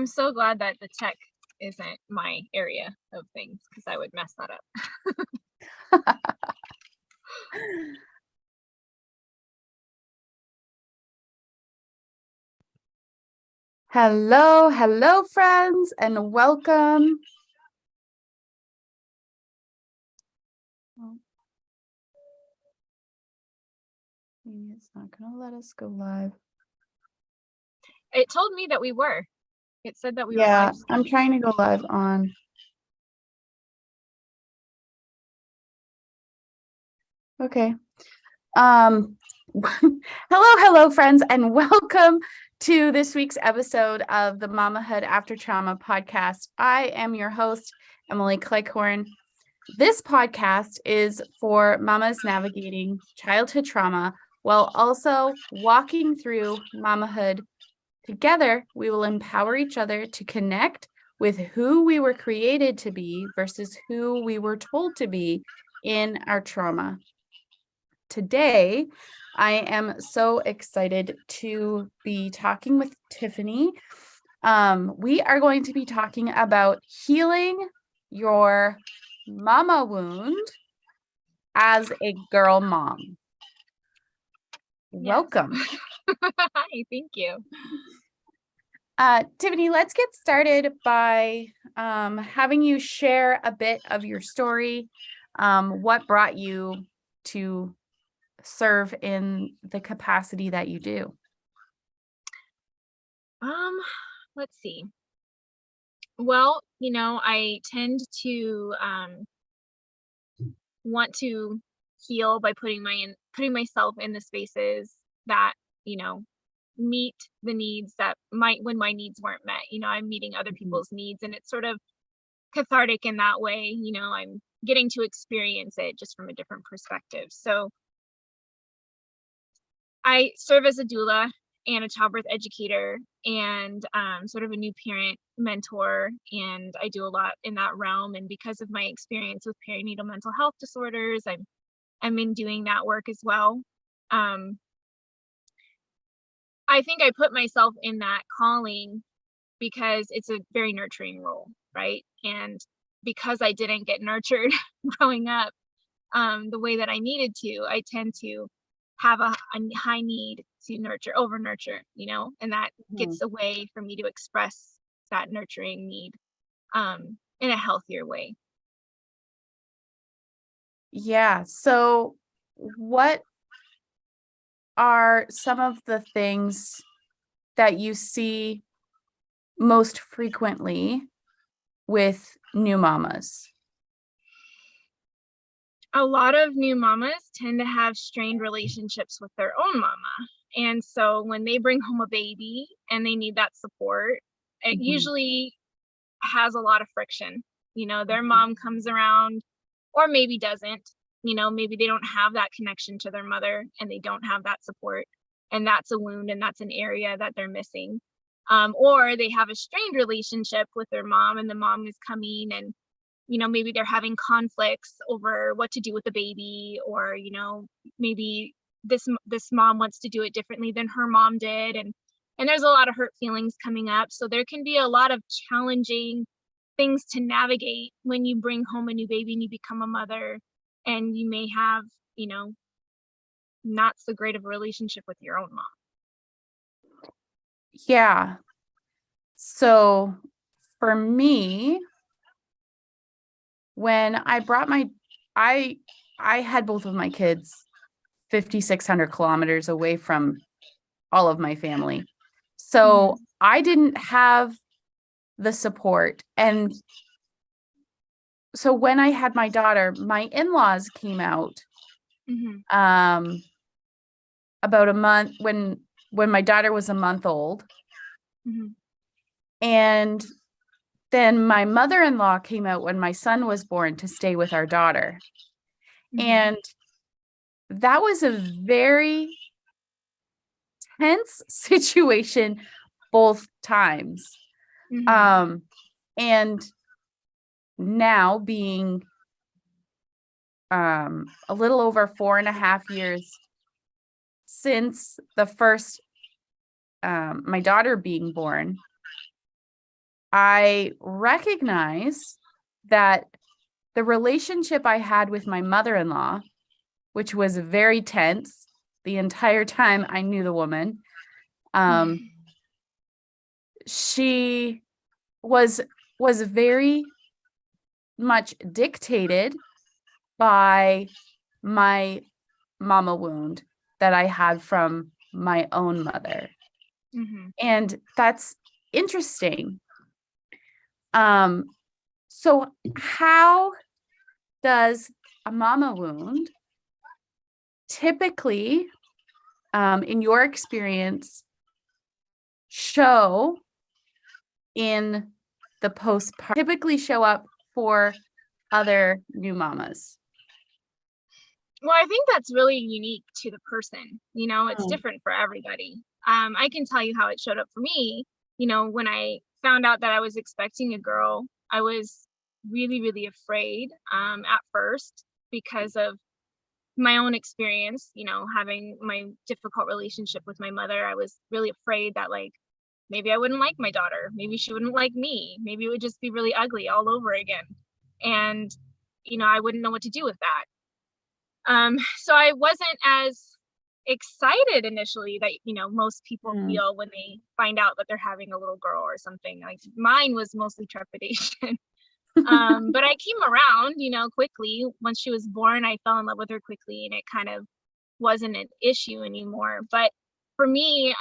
I'm so glad that the tech isn't my area of things because I would mess that up. Hello, friends, and welcome. Maybe it's not going to let us go live. It told me that we were. It said that we were Yeah, live. I'm trying to go live on. Okay. Hello, friends, and welcome to this week's episode of the Mamahood After Trauma podcast. I am your host, Emily Cleghorn. This podcast is for mamas navigating childhood trauma while also walking through mamahood. Together, we will empower each other to connect with who we were created to be versus who we were told to be in our trauma. Today, I am so excited to be talking with Tiffany. We are going to be talking about healing your mama wound as a girl mom. Yes. Welcome. Hi, thank you. Tiffany, let's get started by having you share a bit of your story. What brought you to serve in the capacity that you do? Let's see. Well, I tend to want to heal by putting myself in the spaces that, meet the needs that when my needs weren't met. I'm meeting other people's needs, and it's sort of cathartic in that way. I'm getting to experience it just from a different perspective. So I serve as a doula and a childbirth educator and sort of a new parent mentor, and I do a lot in that realm. And because of my experience with perinatal mental health disorders, I'm in doing that work as well. I think I put myself in that calling because it's a very nurturing role, right? And because I didn't get nurtured growing up the way that I needed to, I tend to have a high need to over nurture, and that gets a way for me to express that nurturing need in a healthier way. Yeah. So what are some of the things that you see most frequently with new mamas? A lot of new mamas tend to have strained relationships with their own mama. And so when they bring home a baby and they need that support, it usually has a lot of friction. Their mom comes around or maybe doesn't. Maybe they don't have that connection to their mother and they don't have that support. And that's a wound and that's an area that they're missing. Or they have a strained relationship with their mom and the mom is coming and maybe they're having conflicts over what to do with the baby, or maybe this mom wants to do it differently than her mom did, and there's a lot of hurt feelings coming up. So there can be a lot of challenging things to navigate when you bring home a new baby and you become a mother, and you may have not so great of a relationship with your own mom. Yeah. So for me, when I brought I had both of my kids 5,600 kilometers away from all of my family. So I didn't have the support. And so when I had my daughter, my in-laws came out about a month when my daughter was a month old. And then my mother-in-law came out when my son was born to stay with our daughter. And that was a very tense situation both times. And now being a little over 4.5 years since the first my daughter being born, I recognize that the relationship I had with my mother-in-law, which was very tense the entire time I knew the woman, she was very much dictated by my mama wound that I had from my own mother. Mm-hmm. And that's interesting. So how does a mama wound typically, in your experience, show in the postpartum, typically show up for other new mamas? Well, I think that's really unique to the person. It's different for everybody. I can tell you how it showed up for me. When I found out that I was expecting a girl, I was really, really afraid at first because of my own experience, having my difficult relationship with my mother. I was really afraid that maybe I wouldn't like my daughter. Maybe she wouldn't like me. Maybe it would just be really ugly all over again. And, I wouldn't know what to do with that. So I wasn't as excited initially that, most people feel when they find out that they're having a little girl or something. Like mine was mostly trepidation. But I came around, quickly. Once she was born, I fell in love with her quickly, and it kind of wasn't an issue anymore. But for me,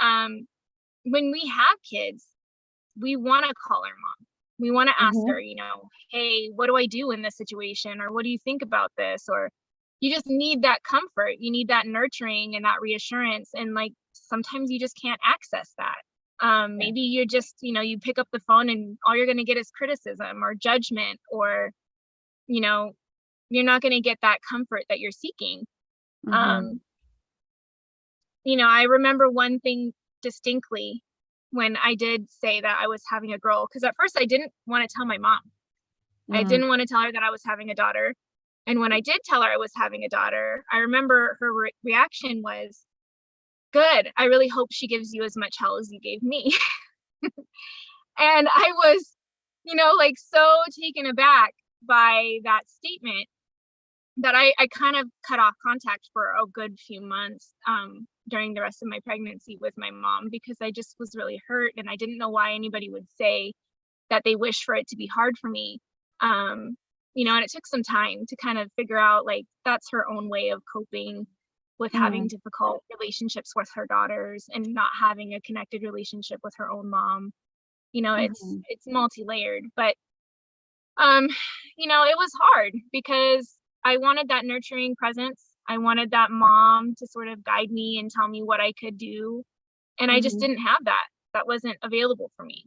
when we have kids, we want to call our mom. We want to ask her, hey, what do I do in this situation? Or what do you think about this? Or you just need that comfort. You need that nurturing and that reassurance. And sometimes you just can't access that. Maybe you're just, you pick up the phone and all you're going to get is criticism or judgment, or, you're not going to get that comfort that you're seeking. I remember one thing distinctly when I did say that I was having a girl, because at first I didn't want to tell my mom. I didn't want to tell her that I was having a daughter. And when I did tell her I was having a daughter, I remember her reaction was, good. I really hope she gives you as much hell as you gave me. And I was, so taken aback by that statement that I kind of cut off contact for a good few months during the rest of my pregnancy with my mom, because I just was really hurt, and I didn't know why anybody would say that they wish for it to be hard for me. And it took some time to kind of figure out that's her own way of coping with having difficult relationships with her daughters and not having a connected relationship with her own mom. It's multi-layered, but it was hard because I wanted that nurturing presence. I wanted that mom to sort of guide me and tell me what I could do. And I just didn't have that. That wasn't available for me.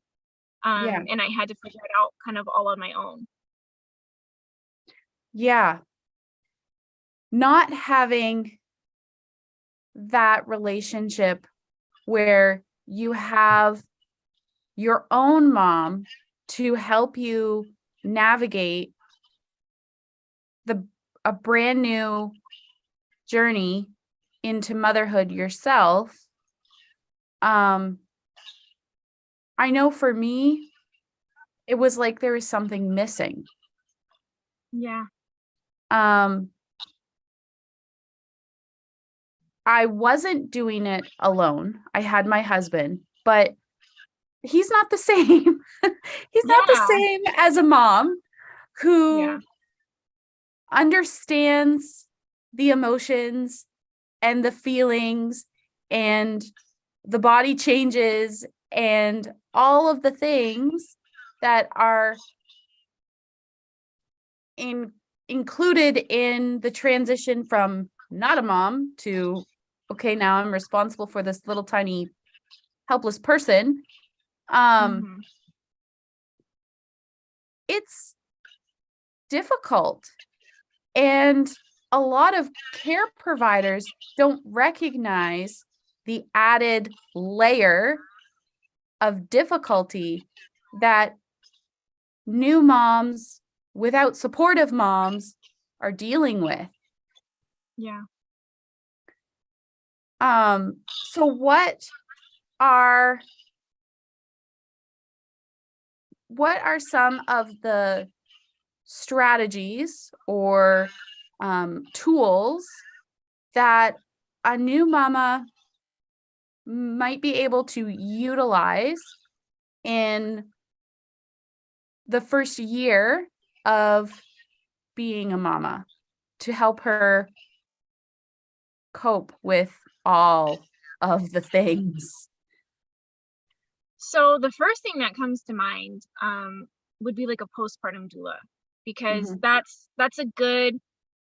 And I had to figure it out kind of all on my own. Yeah. Not having that relationship where you have your own mom to help you navigate a brand new journey into motherhood yourself. I know for me, it was like there was something missing. Yeah. I wasn't doing it alone. I had my husband, but he's not the same. He's not the same as a mom who understands the emotions and the feelings and the body changes and all of the things that are included in the transition from not a mom to, okay, now I'm responsible for this little tiny helpless person. It's difficult. And a lot of care providers don't recognize the added layer of difficulty that new moms without supportive moms are dealing with. Yeah. So what are what are some of the strategies or tools that a new mama might be able to utilize in the first year of being a mama to help her cope with all of the things? So the first thing that comes to mind would be like a postpartum doula, because that's a good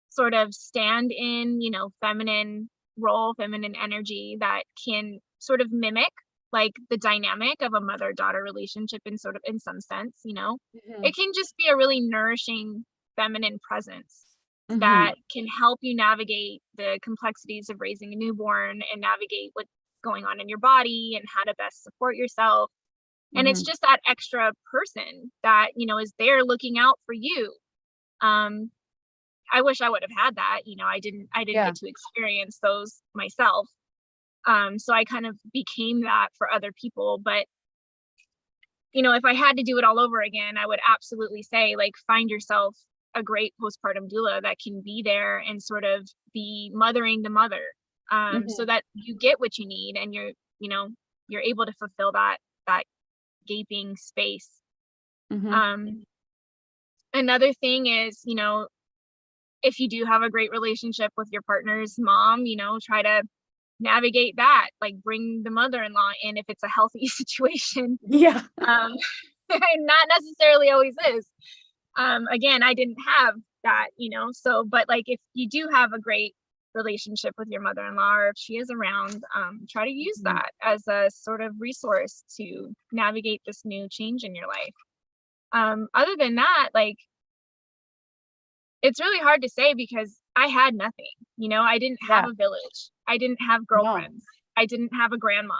sort of stand in, feminine role, feminine energy that can sort of mimic like the dynamic of a mother-daughter relationship in some sense. It can just be a really nourishing feminine presence that can help you navigate the complexities of raising a newborn and navigate what's going on in your body and how to best support yourself. And it's just that extra person that, is there looking out for you. I wish I would have had that. I didn't get to experience those myself. So I kind of became that for other people. But, if I had to do it all over again, I would absolutely say, like, find yourself a great postpartum doula that can be there and sort of be mothering the mother, so that you get what you need and you're able to fulfill that gaping space. Another thing is, if you do have a great relationship with your partner's mom, try to navigate that, like bring the mother-in-law in if it's a healthy situation. And not necessarily always is. Again, I didn't have that, so, but like if you do have a great relationship with your mother-in-law, or if she is around, try to use that as a sort of resource to navigate this new change in your life. Other than that, like, it's really hard to say because I had nothing, I didn't have a village. I didn't have girlfriends. I didn't have a grandma.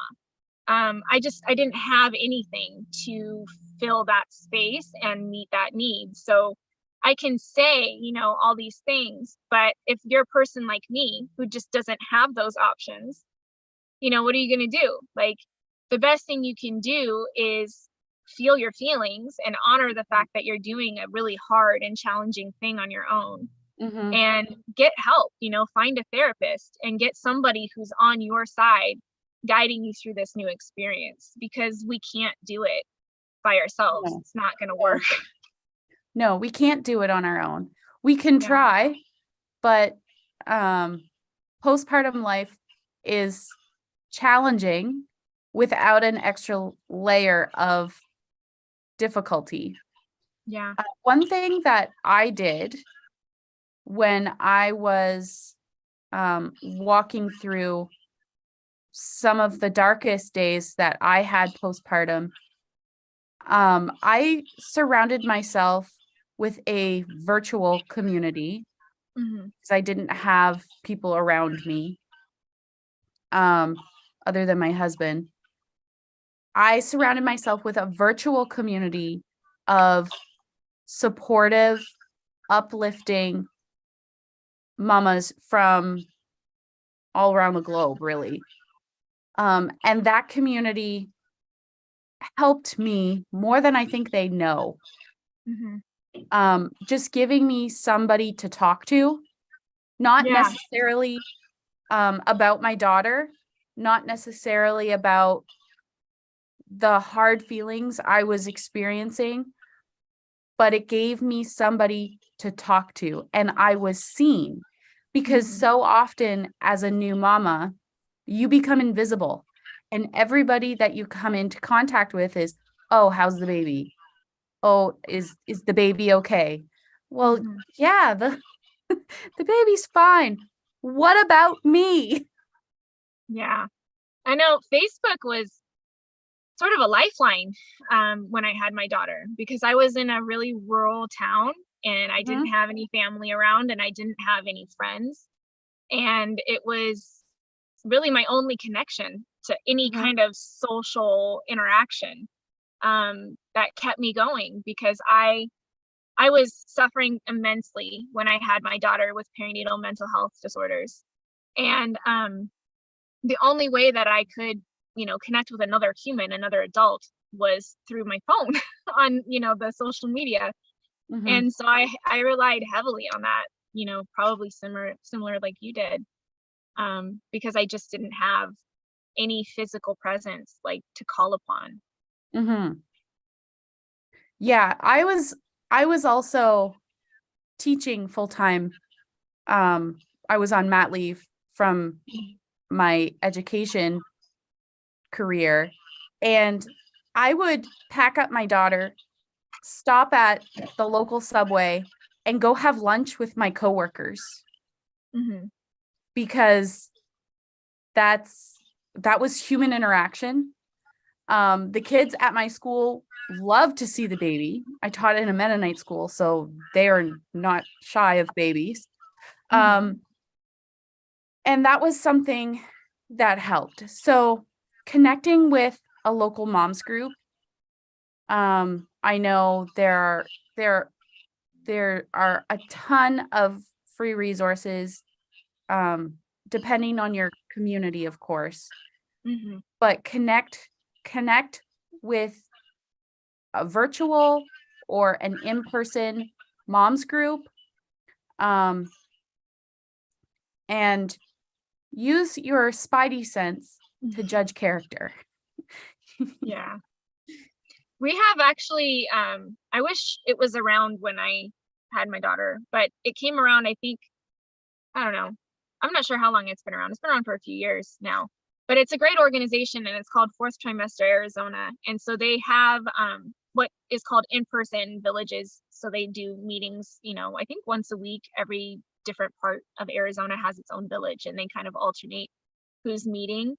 I didn't have anything to fill that space and meet that need. So I can say, all these things, but if you're a person like me who just doesn't have those options, what are you going to do? Like, the best thing you can do is feel your feelings and honor the fact that you're doing a really hard and challenging thing on your own, and get help, find a therapist and get somebody who's on your side guiding you through this new experience, because we can't do it by ourselves. It's not going to work. No, we can't do it on our own. We can try, but postpartum life is challenging without an extra layer of difficulty. One thing that I did when I was walking through some of the darkest days that I had postpartum, I surrounded myself with a virtual community because I didn't have people around me other than my husband. I surrounded myself with a virtual community of supportive, uplifting mamas from all around the globe, really. And that community helped me more than I think they know. Just giving me somebody to talk to, not necessarily about my daughter, not necessarily about the hard feelings I was experiencing, but it gave me somebody to talk to, and I was seen, because so often as a new mama, you become invisible, and everybody that you come into contact with is, oh, how's the baby? Oh, is the baby okay? Well, yeah, the baby's fine. What about me? Yeah, I know Facebook was sort of a lifeline when I had my daughter, because I was in a really rural town and I didn't have any family around and I didn't have any friends. And it was really my only connection to any kind of social interaction that kept me going, because I was suffering immensely when I had my daughter with perinatal mental health disorders. And the only way that I could, connect with another human, another adult, was through my phone on, the social media. Mm-hmm. And so I relied heavily on that, probably similar like you did, because I just didn't have any physical presence like to call upon. Mm-hmm. Yeah, I was also teaching full time. I was on mat leave from my education career, and I would pack up my daughter, stop at the local Subway, and go have lunch with my coworkers Mm-hmm. because that was human interaction. The kids at my school love to see the baby. I taught in a Mennonite school, so they are not shy of babies. Mm-hmm. And that was something that helped. So connecting with a local moms group. I know there are a ton of free resources, depending on your community, of course. Mm-hmm. But connect with a virtual or an in-person moms group, and use your spidey sense to judge character. Yeah. We have actually, I wish it was around when I had my daughter, but it came around, I think, I don't know. I'm not sure how long it's been around. It's been around for a few years now, but it's a great organization, and it's called Fourth Trimester Arizona. And so they have what is called in-person villages. So they do meetings, I think once a week. Every different part of Arizona has its own village, and they kind of alternate who's meeting.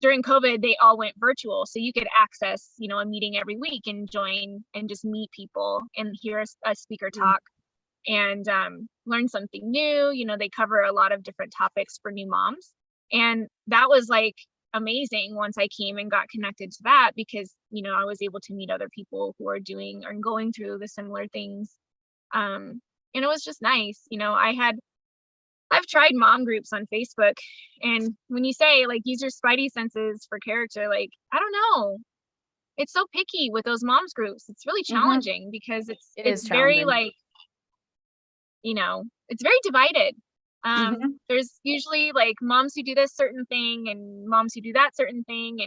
During COVID, they all went virtual, so you could access, a meeting every week and join and just meet people and hear a speaker talk and learn something new. They cover a lot of different topics for new moms, and that was like amazing once I came and got connected to that, because I was able to meet other people who are doing or going through the similar things, and it was just nice. I've tried mom groups on Facebook, and when you say like use your spidey senses for character, like I don't know, it's so picky with those moms groups. It's really challenging because it's very like, it's very divided. There's usually like moms who do this certain thing and moms who do that certain thing,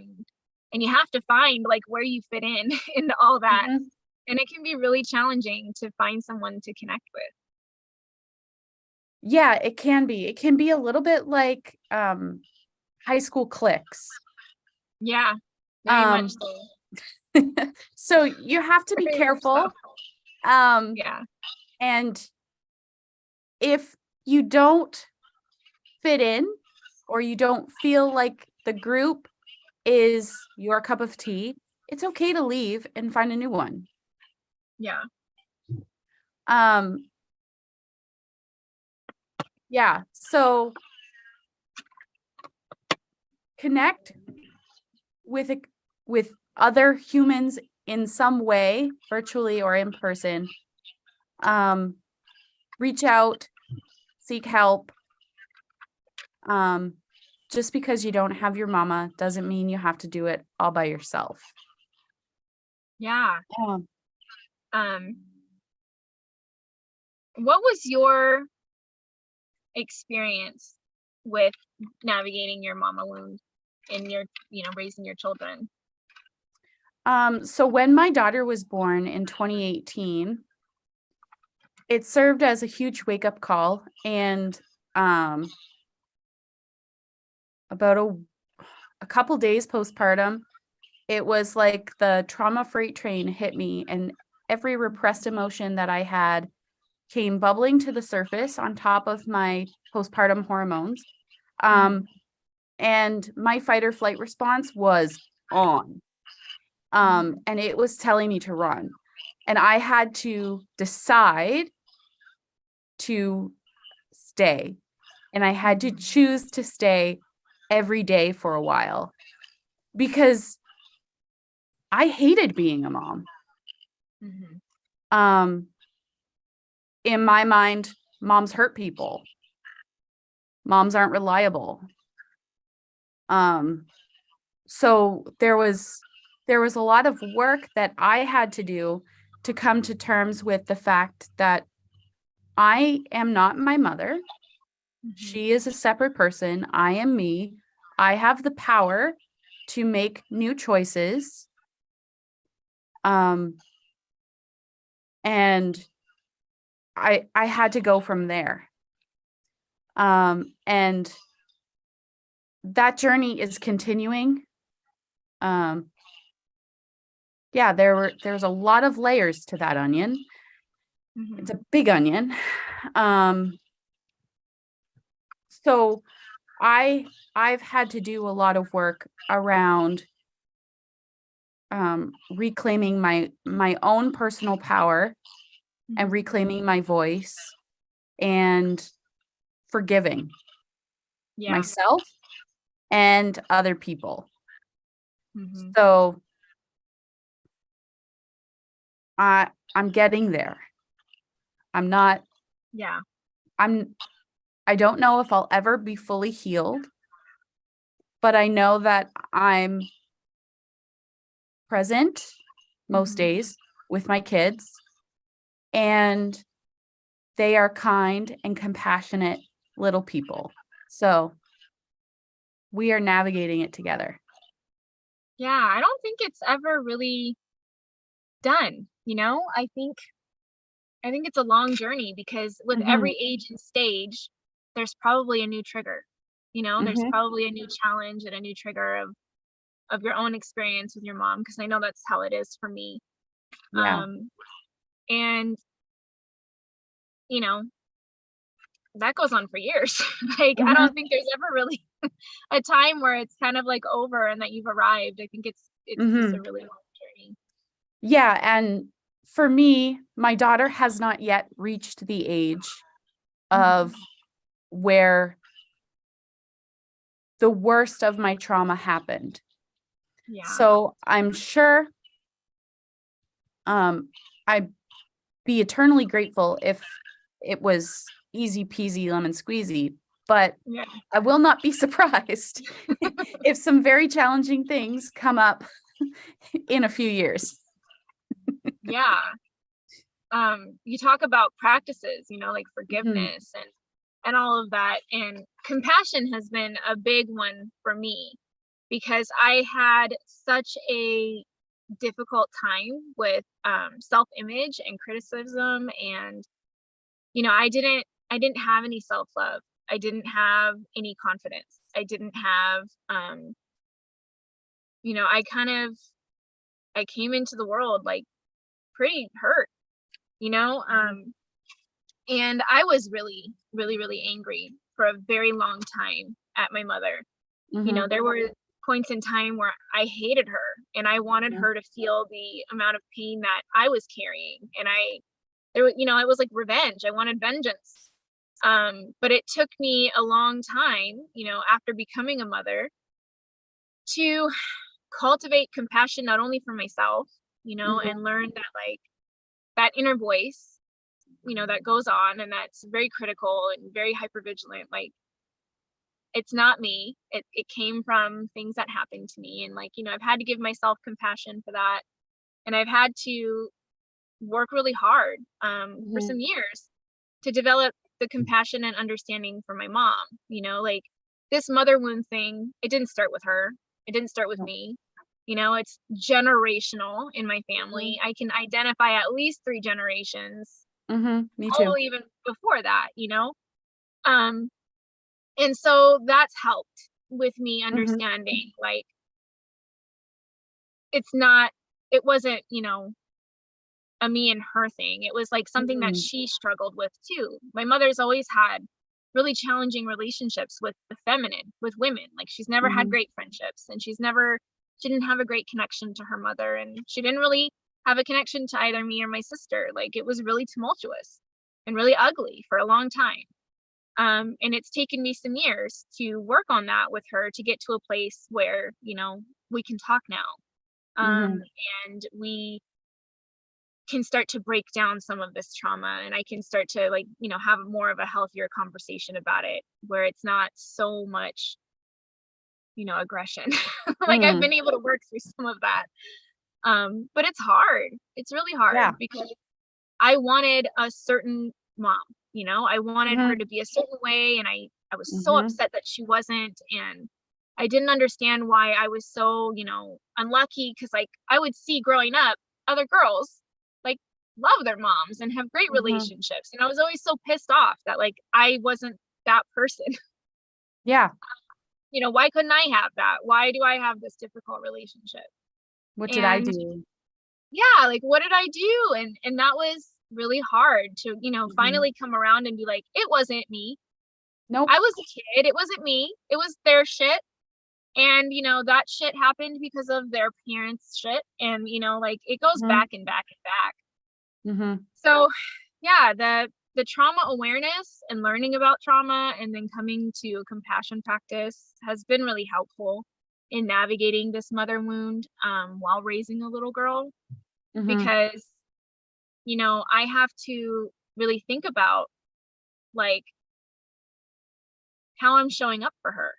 and you have to find like where you fit in into all that. And it can be really challenging to find someone to connect with. Yeah, it can be. It can be a little bit like high school cliques. Yeah, very much so. So you have to be careful. Yeah. And if you don't fit in, or you don't feel like the group is your cup of tea, it's okay to leave and find a new one. Yeah. Yeah. So connect with other humans in some way, virtually or in person. Reach out, seek help. Just because you don't have your mama doesn't mean you have to do it all by yourself. Yeah. What was your experience with navigating your mama wound in your, raising your children? So when my daughter was born in 2018, it served as a huge wake-up call, and about a couple days postpartum, it was like the trauma freight train hit me, and every repressed emotion that I had came bubbling to the surface on top of my postpartum hormones. And my fight or flight response was on. And it was telling me to run. And I had to decide to stay. And I had to choose to stay every day for a while, because I hated being a mom. In my mind, moms hurt people. Moms aren't reliable. So there was there was a lot of work that I had to do to come to terms with the fact that I am not my mother. She is a separate person. I am me. I have the power to make new choices. And I had to go from there. And that journey is continuing. Yeah, there's a lot of layers to that onion. It's a big onion. So I've had to do a lot of work around reclaiming my own personal power and reclaiming my voice and forgiving myself and other people. So I'm getting there. I'm not, I don't know if I'll ever be fully healed, but I know that I'm present most days with my kids, and they are kind and compassionate little people. So we are navigating it together. Yeah, I don't think it's ever really done, you know? I think it's a long journey, because with every age and stage, there's probably a new trigger. You know, there's probably a new challenge and a new trigger of your own experience with your mom, because I know that's how it is for me. Yeah. And you know, that goes on for years. Like, I don't think there's ever really a time where it's kind of like over and that you've arrived. I think it's just a really long journey. Yeah, and for me, my daughter has not yet reached the age of where the worst of my trauma happened. Yeah. So I'm sure I'd be eternally grateful if it was easy peasy lemon squeezy, but I will not be surprised if some very challenging things come up in a few years. Yeah. You talk about practices, you know, like forgiveness and all of that. And compassion has been a big one for me, because I had such a difficult time with self-image and criticism. And you know, I didn't have any self-love. I didn't have any confidence. I didn't have you know, I came into the world like pretty hurt, you know. And I was really, really, really angry for a very long time at my mother. You know, there were points in time where I hated her and I wanted her to feel the amount of pain that I was carrying. And you know, it was like revenge. I wanted vengeance. But it took me a long time, you know, after becoming a mother, to cultivate compassion, not only for myself, you know, and learn that like that inner voice, you know, that goes on and that's very critical and very hypervigilant, like it's not me. It came from things that happened to me. And like, you know, I've had to give myself compassion for that. And I've had to work really hard for some years to develop the compassion and understanding for my mom. You know, like this mother wound thing, it didn't start with her. It didn't start with me. You know, it's generational in my family. I can identify at least 3 generations. Me too. Probably even before that, you know. And so that's helped with me understanding like it wasn't, you know, a me and her thing. It was like something that she struggled with too. My mother's always had really challenging relationships with the feminine, with women. Like she's never had great friendships, and she didn't have a great connection to her mother, and she didn't really have a connection to either me or my sister. Like it was really tumultuous and really ugly for a long time. And it's taken me some years to work on that with her to get to a place where, you know, we can talk now. And we can start to break down some of this trauma, and I can start to like, you know, have more of a healthier conversation about it, where it's not so much aggression. Like I've been able to work through some of that. But it's hard. It's really hard because I wanted a certain mom, I wanted her to be a certain way. And I was so upset that she wasn't. And I didn't understand why I was so, unlucky. Cause like I would see growing up other girls like love their moms and have great relationships. And I was always so pissed off that like I wasn't that person. Yeah. Why couldn't I have that? Why do I have this difficult relationship? What did I do? Yeah, like what did I do? And that was really hard to, finally come around and be like, it wasn't me. Nope. I was a kid. It wasn't me. It was their shit. And, that shit happened because of their parents' shit. And, like it goes back and back and back. So yeah, the trauma awareness and learning about trauma and then coming to a compassion practice has been really helpful in navigating this mother wound while raising a little girl. Because, I have to really think about like how I'm showing up for her,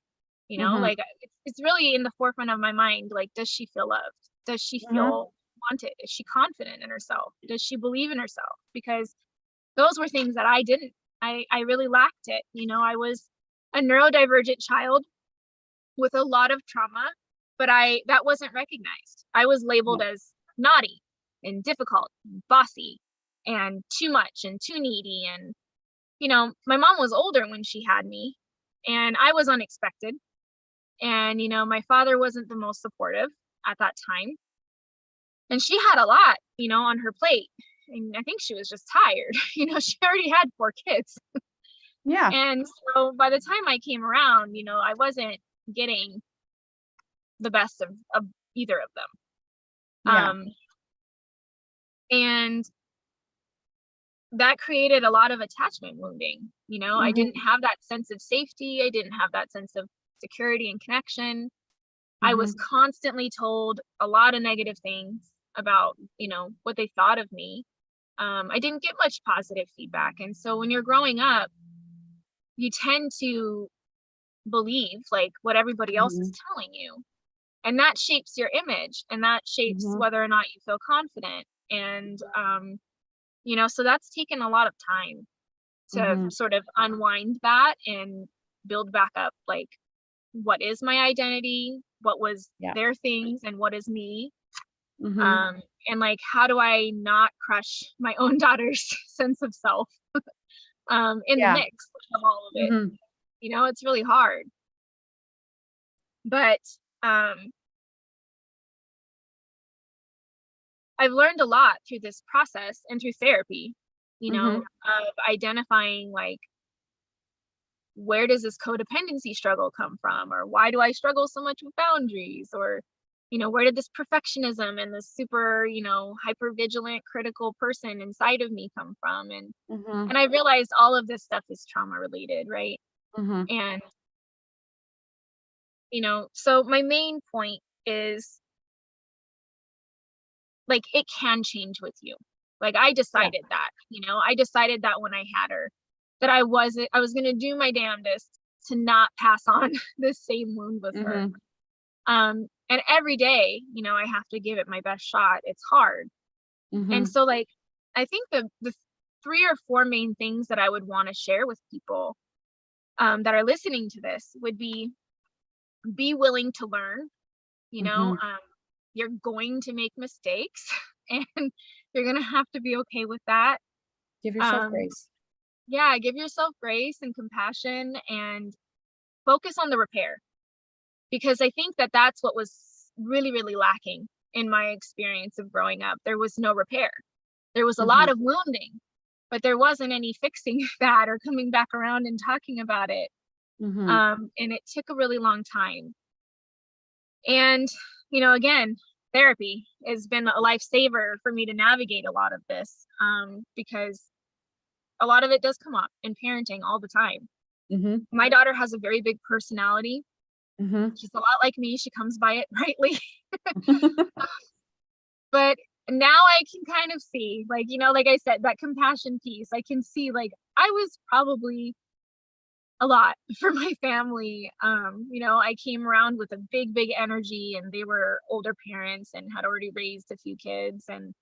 like it's really in the forefront of my mind. Like, does she feel loved? Does she feel wanted? Is she confident in herself? Does she believe in herself? Because those were things that I didn't. I really lacked it. I was a neurodivergent child with a lot of trauma, but that wasn't recognized. I was labeled as naughty and difficult, and bossy, and too much and too needy. And, my mom was older when she had me, and I was unexpected. And, my father wasn't the most supportive at that time. And she had a lot, on her plate. And I think she was just tired. She already had 4 kids. Yeah. And so by the time I came around, I wasn't getting the best of either of them. And that created a lot of attachment wounding. I didn't have that sense of safety. I didn't have that sense of security and connection. I was constantly told a lot of negative things about, what they thought of me. I didn't get much positive feedback. And so when you're growing up, you tend to believe like what everybody else is telling you. And that shapes your image, and that shapes whether or not you feel confident. And, so that's taken a lot of time to sort of unwind that and build back up, like, what is my identity? What was their things, and what is me? And like, how do I not crush my own daughter's sense of self in the mix of all of it? It's really hard. But I've learned a lot through this process and through therapy, of identifying like, where does this codependency struggle come from? Or why do I struggle so much with boundaries? Or, where did this perfectionism and this super, hyper vigilant, critical person inside of me come from? And I realized all of this stuff is trauma related, right? And, so my main point is like, it can change with you. Like, I decided that, I decided that when I had her, that I was going to do my damnedest to not pass on the same wound with her. And every day, I have to give it my best shot. It's hard. And so like, I think the 3 or 4 main things that I would want to share with people that are listening to this would be willing to learn. You're going to make mistakes, and you're going to have to be okay with that. Give yourself grace. Yeah, give yourself grace and compassion, and focus on the repair. Because I think that that's what was really, really lacking in my experience of growing up. There was no repair. There was a lot of wounding, but there wasn't any fixing that or coming back around and talking about it. And it took a really long time. And, again, therapy has been a lifesaver for me to navigate a lot of this, because a lot of it does come up in parenting all the time. My daughter has a very big personality. She's a lot like me. She comes by it rightly. But now I can kind of see, like, like I said, that compassion piece. I can see, like, I was probably a lot for my family. I came around with a big energy, and they were older parents and had already raised a few kids, and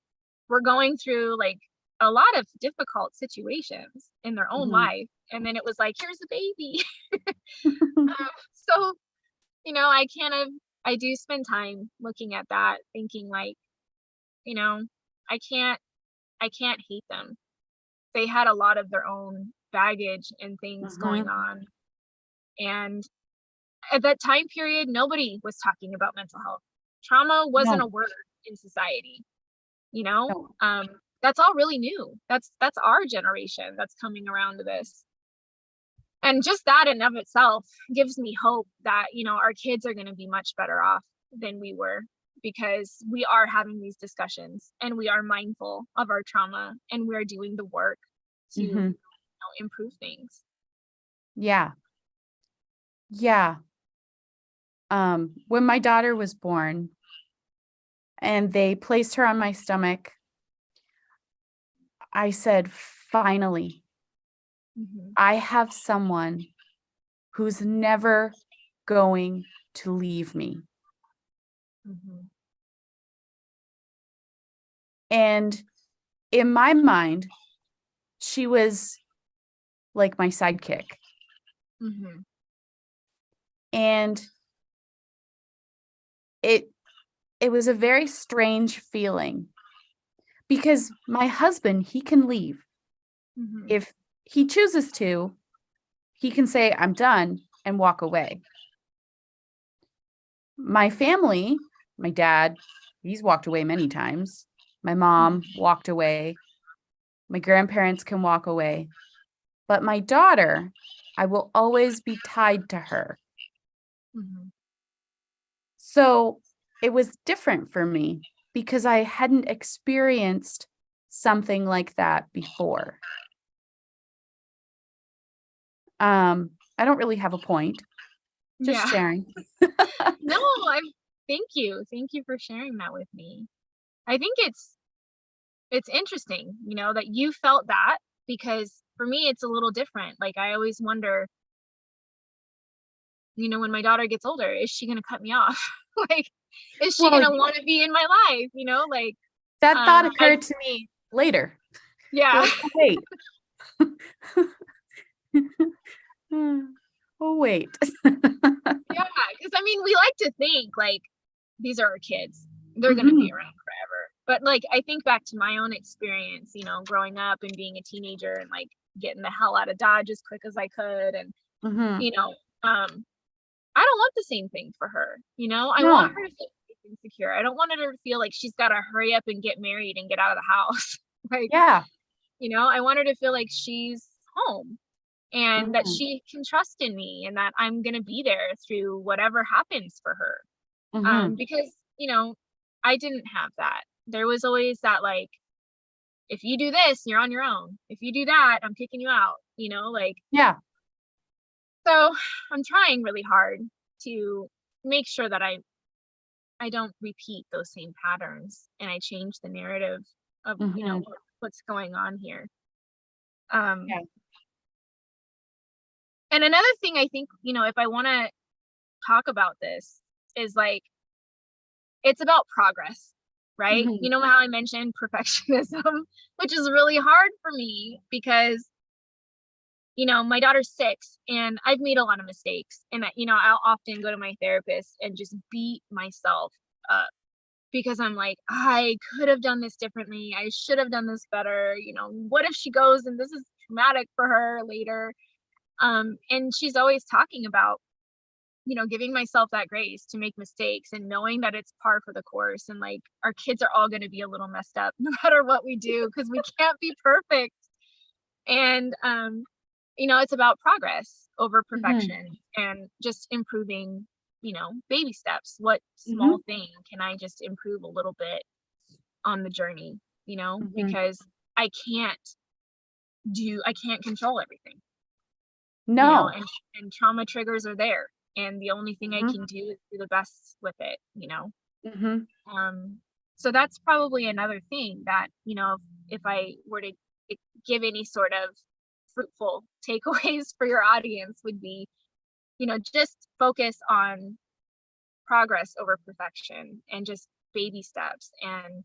were going through like a lot of difficult situations in their own Mhm. life. And then it was like, here's a baby. So, I kind of, I do spend time looking at that, thinking like, you know, I can't, I can't hate them. They had a lot of their own baggage and things going Mhm. on. And at that time period, nobody was talking about mental health. Trauma wasn't No, a word in society, you know? no. That's all really new. That's our generation that's coming around to this. And just that in of itself gives me hope that, our kids are going to be much better off than we were, because we are having these discussions and we are mindful of our trauma and we're doing the work to, Mhm. improve things. Yeah. Yeah. When my daughter was born and they placed her on my stomach, I said, finally, Hmm. I have someone who's never going to leave me. Hmm. And in my mind, she was like my sidekick. Hmm. And it it was a very strange feeling because my husband, he can leave. Hmm. If he chooses to, he can say, I'm done and walk away. My family, my dad, he's walked away many times. My mom walked away. My grandparents can walk away. But my daughter, I will always be tied to her. Hmm. So it was different for me because I hadn't experienced something like that before. I don't really have a point, just Yeah. sharing. No, I thank you. Thank you for sharing that with me. I think it's interesting, that you felt that, because for me it's a little different. Like, I always wonder, when my daughter gets older, is she going to cut me off? Like, is she Well, going to want to be in my life, like, that thought I occurred to me later. You're yeah. like, oh, wait. Oh, wait. Yeah, cuz I mean, we like to think like these are our kids. They're going to be Mhm, around forever. But like, I think back to my own experience, growing up and being a teenager and like getting the hell out of Dodge as quick as I could. And, mhm. you know, um I don't want the same thing for her. I want No. her to feel safe and secure. I don't want her to feel like she's got to hurry up and get married and get out of the house. Like, Yeah. I want her to feel like she's home and that Mhm, she can trust in me and that I'm going to be there through whatever happens for her. mhm. Because, I didn't have that. There was always that, like, if you do this, you're on your own. If you do that, I'm kicking you out, like, Yeah. so I'm trying really hard to make sure that I don't repeat those same patterns and I change the narrative of, Mhm. what's going on here. Um, Yeah. and another thing I think, if I want to talk about this is like, it's about progress, right? Mhm. You know how I mentioned perfectionism, which is really hard for me because, my daughter's 6 and I've made a lot of mistakes. And, I'll often go to my therapist and just beat myself up because I'm like, I could have done this differently. I should have done this better. What if she goes and this is traumatic for her later? And she's always talking about, giving myself that grace to make mistakes and knowing that it's par for the course. And like, our kids are all going to be a little messed up no matter what we do because we can't be perfect. And, it's about progress over Mhm. perfection and just improving, baby steps. What Mhm. small thing can I just improve a little bit on the journey, Mhm. because I can't control everything, No. and trauma triggers are there. And the only thing I Mhm. can do is do the best with it. Mhm. Um, so that's probably another thing that, if I were to give any sort of fruitful takeaways for your audience would be, just focus on progress over perfection and just baby steps, and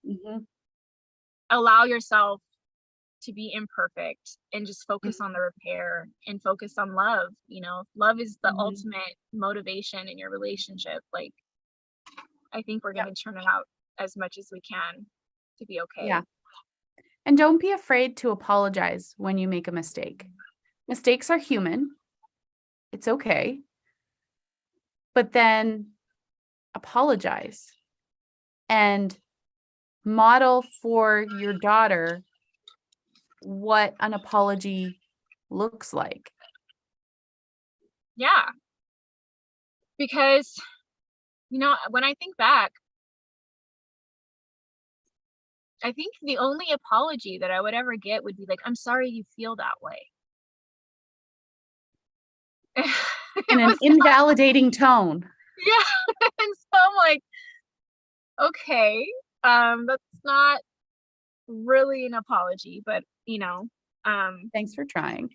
allow yourself to be imperfect and just focus on the repair and focus on love. Love is the ultimate motivation in your relationship. Like, I think we're going to turn it out as much as we can to be okay. Yeah. And don't be afraid to apologize when you make a mistake. Mistakes are human. It's okay. But then apologize and model for your daughter what an apology looks like. Yeah. Because, when I think back, I think the only apology that I would ever get would be like, I'm sorry you feel that way. In an invalidating tone. Yeah. And so I'm like, okay, that's not really an apology, but thanks for trying.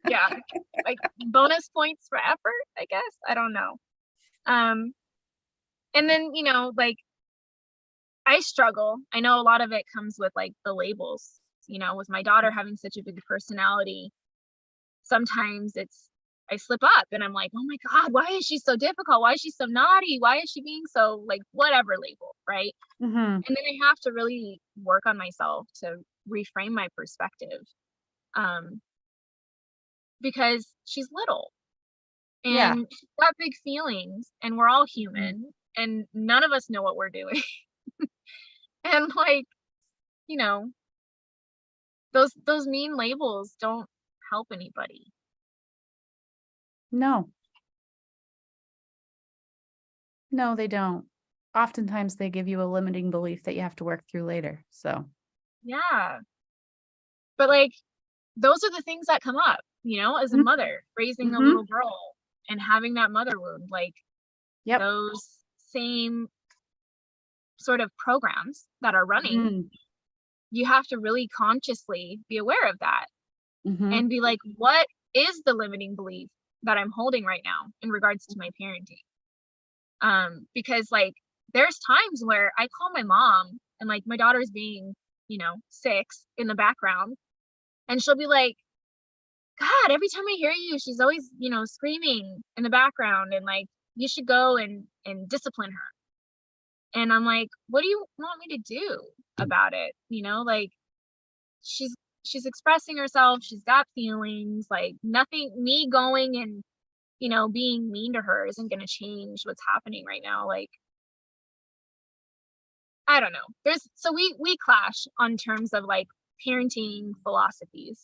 Yeah, like bonus points for effort, I guess. I don't know. And then, like, I struggle. I know a lot of it comes with like the labels, with my daughter having such a big personality. Sometimes I slip up and I'm like, oh my God, why is she so difficult? Why is she so naughty? Why is she being so, like, whatever label, right? And then I have to really work on myself to reframe my perspective. Because she's little and she's got big feelings, and we're all human, and none of us know what we're doing. And like, those mean labels don't help anybody. No, they don't. Oftentimes they give you a limiting belief that you have to work through later. So yeah, but like, those are the things that come up, as a mother raising a little girl and having that mother wound. Like, those same sort of programs that are running, you have to really consciously be aware of that and be like, what is the limiting belief that I'm holding right now in regards to my parenting? Because like, there's times where I call my mom and like my daughter's being, 6 in the background, and she'll be like, God, every time I hear you, she's always, screaming in the background, and like, you should go and discipline her. And I'm like, what do you want me to do about it? Like, she's expressing herself, she's got feelings, like, nothing, me going and, being mean to her isn't going to change what's happening right now. Like, I don't know. So we clash on terms of like parenting philosophies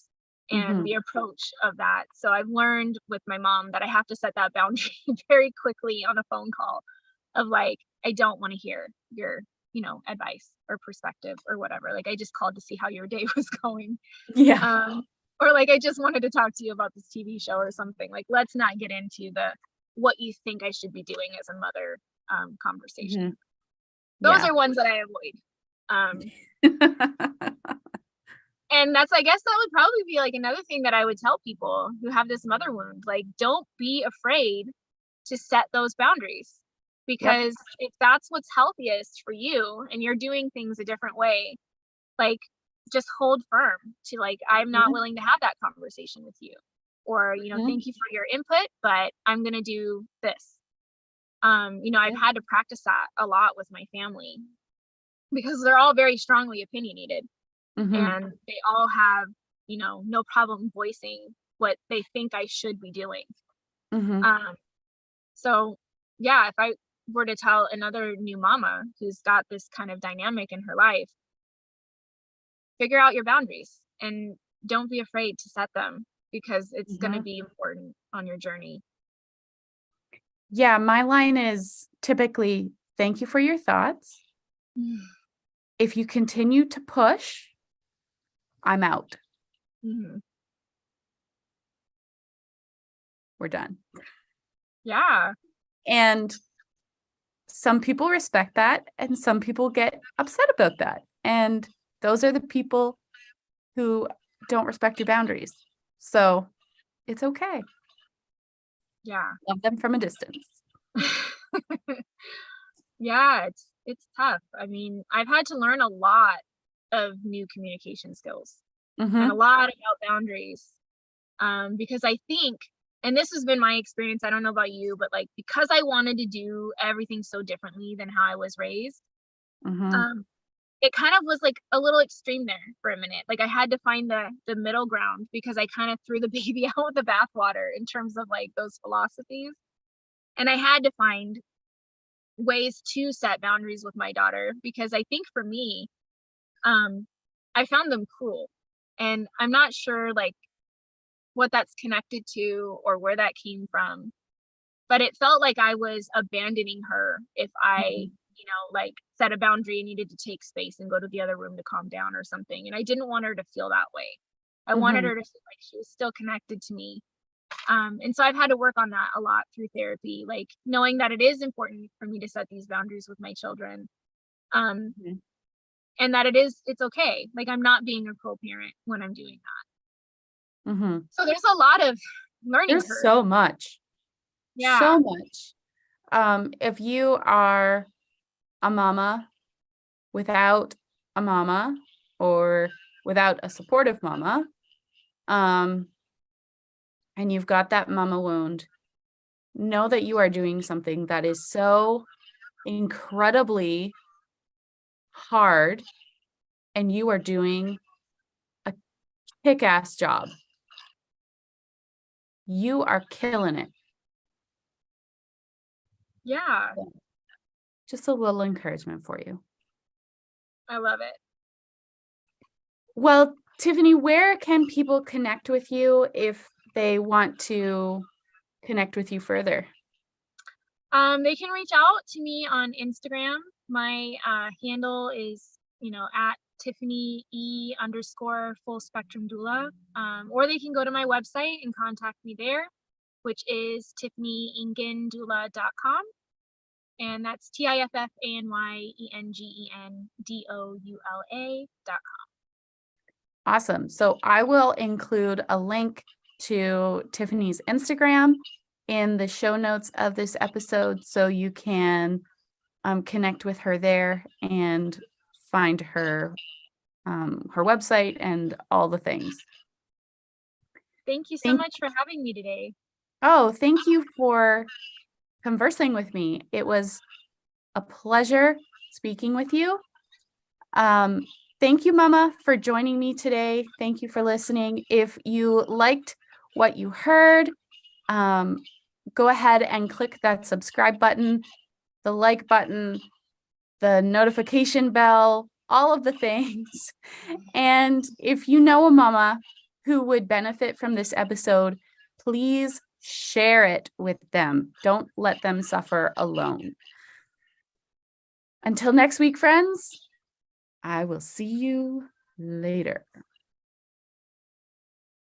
and the approach of that. So I've learned with my mom that I have to set that boundary very quickly on a phone call of like, I don't want to hear your, advice or perspective or whatever. Like, I just called to see how your day was going. Yeah. Or like, I just wanted to talk to you about this TV show or something. Like, let's not get into the what you think I should be doing as a mother conversation. Those are ones that I avoid. And that's, I guess that would probably be like another thing that I would tell people who have this mother wound. Like, don't be afraid to set those boundaries, because if that's what's healthiest for you and you're doing things a different way, like, just hold firm to like, I'm not willing to have that conversation with you, or, thank you for your input, but I'm going to do this. I've had to practice that a lot with my family because they're all very strongly opinionated, and they all have, no problem voicing what they think I should be doing. So yeah, if I were to tell another new mama who's got this kind of dynamic in her life, figure out your boundaries and don't be afraid to set them, because it's going to be important on your journey. Yeah, my line is typically, thank you for your thoughts. If you continue to push, I'm out. We're done. Yeah. And some people respect that, and some people get upset about that. And those are the people who don't respect your boundaries. So it's okay. Yeah. Love them from a distance. Yeah, it's tough. I mean, I've had to learn a lot of new communication skills and a lot about boundaries. Because I think, and this has been my experience, I don't know about you, but like because I wanted to do everything so differently than how I was raised, it kind of was like a little extreme there for a minute. Like I had to find the middle ground because I kind of threw the baby out with the bathwater in terms of like those philosophies. And I had to find ways to set boundaries with my daughter because I think for me, I found them cruel. And I'm not sure like what that's connected to or where that came from, but it felt like I was abandoning her if I, like set a boundary and needed to take space and go to the other room to calm down or something. And I didn't want her to feel that way. I wanted her to feel like she was still connected to me. And so I've had to work on that a lot through therapy, like knowing that it is important for me to set these boundaries with my children. And that it's okay. Like I'm not being a cruel parent when I'm doing that. So there's a lot of learning There's curve. so much. Yeah. So much. If you are a mama without a mama or without a supportive mama, and you've got that mama wound, know that you are doing something that is so incredibly hard and you are doing a kick-ass job. You are killing it. Yeah. Just a little encouragement for you. I love it. Well, Tiffany, where can people connect with you if they want to connect with you further? They can reach out to me on Instagram. My handle is, at Tiffany E_ full spectrum doula. Or they can go to my website and contact me there, which is tiffanyingendoula.com. And that's TiffanyEngenDoula.com. Awesome. So I will include a link to Tiffany's Instagram in the show notes of this episode so you can connect with her there and find her website and all the things. Thank you so much for having me today. Oh, thank you for conversing with me. It was a pleasure speaking with you. Thank you, Mama, for joining me today. Thank you for listening. If you liked what you heard, go ahead and click that subscribe button, the like button, the notification bell, all of the things. And if you know a mama who would benefit from this episode, please share it with them. Don't let them suffer alone. Until next week, friends, I will see you later.